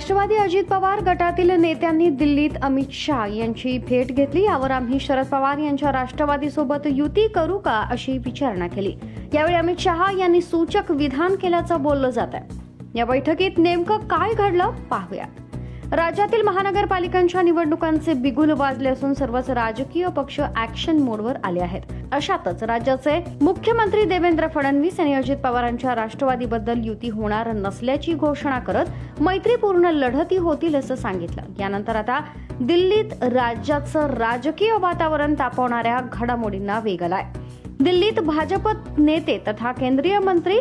राष्ट्रवादी अजित पवार गटातील नेत्यांनी दिल्लीत अमित शाह यांची भेट घेतली। यावर आम्ही शरद पवार यांच्या राष्ट्रवादीसोबत युती करू का अशी विचारणा केली। यावेळी अमित शाह यांनी सूचक विधान केल्याचं बोललं जात आहे। या बैठकीत नेमकं काय घडलं पाहूया। राज्यातील महानगरपालिकांच्या निवडणुकांचे बिगुल वाजले असून सर्वच राजकीय पक्ष ॲक्शन मोडवर आले आहेत। अशातच राज्याचे मुख्यमंत्री देवेंद्र फडणवीस यांनी अजित पवारांच्या राष्ट्रवादीबद्दल युती होणार नसल्याची घोषणा करत मैत्रीपूर्ण लढती होतील असं सांगितलं। यानंतर आता दिल्लीत राज्याचं राजकीय वातावरण तापवणाऱ्या घडामोडींना वेग आलाय। दिल्लीत भाजप नेते तथा केंद्रीय मंत्री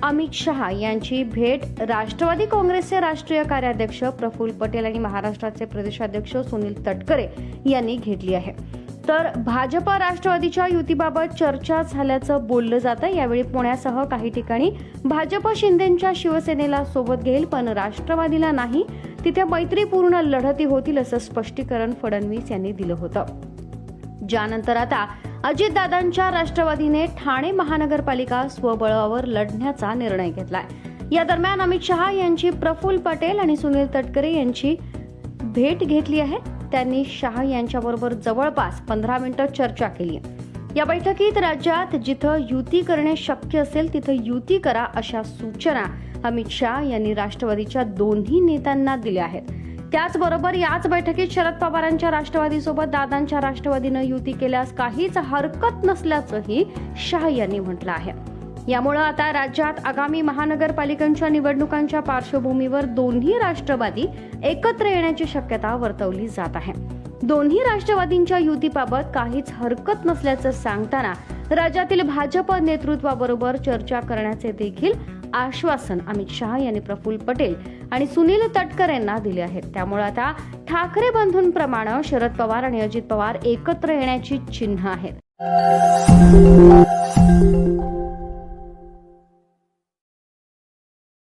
अमित शाह यांची भेट राष्ट्रवादी काँग्रेसचे राष्ट्रीय कार्याध्यक्ष प्रफुल्ल पटेल आणि महाराष्ट्राचे प्रदेशाध्यक्ष सुनील तटकरे यांनी घेतली आहे। तर भाजप राष्ट्रवादीच्या युतीबाबत चर्चा झाल्याचं बोललं जातं। यावेळी पुण्यासह काही ठिकाणी भाजप शिंदेच्या शिवसेनेला सोबत घेईल, पण राष्ट्रवादीला नाही, तिथे मैत्रीपूर्ण लढती होतील असं स्पष्टीकरण फडणवीस यांनी दिलं होतं। ज्यानंतर आता अजितदादांच्या राष्ट्रवादीने ठाणे महानगरपालिका स्वबळावर लढण्याचा निर्णय घेतलाय। या दरम्यान अमित शाह यांची प्रफुल्ल पटेल आणि सुनील तटकरे यांची भेट घेतली आहे। त्यांनी शाह यांच्याबरोबर जवळपास 15 मिनिटं चर्चा केली। या बैठकीत राज्यात जिथं युती करणे शक्य असेल तिथं युती करा अशा सूचना अमित शाह यांनी राष्ट्रवादीच्या दोन्ही नेत्यांना दिल्या आहेत। त्याचबरोबर याच बैठकीत शरद पवारांच्या राष्ट्रवादीसोबत दादांच्या राष्ट्रवादीनं युती केल्यास काहीच हरकत नसल्याचंही शाह यांनी म्हटलं आहे। यामुळे आता राज्यात आगामी महानगरपालिकांच्या निवडणुकांच्या पार्श्वभूमीवर दोन्ही राष्ट्रवादी एकत्र येण्याची शक्यता वर्तवली जात आहे। दोन्ही राष्ट्रवादींच्या युतीबाबत काहीच हरकत नसल्याचं सांगताना राज्यातील भाजप नेतृत्वाबरोबर चर्चा करण्याचे देखील आश्वासन अमित शाह यांनी प्रफुल्ल पटेल आणि सुनील तटकरे यांना दिले आहे। त्यामुळे आता ठाकरे बंधूंप्रमाणे शरद पवार आणि अजित पवार एकत्र येण्याची चिन्ह आहेत।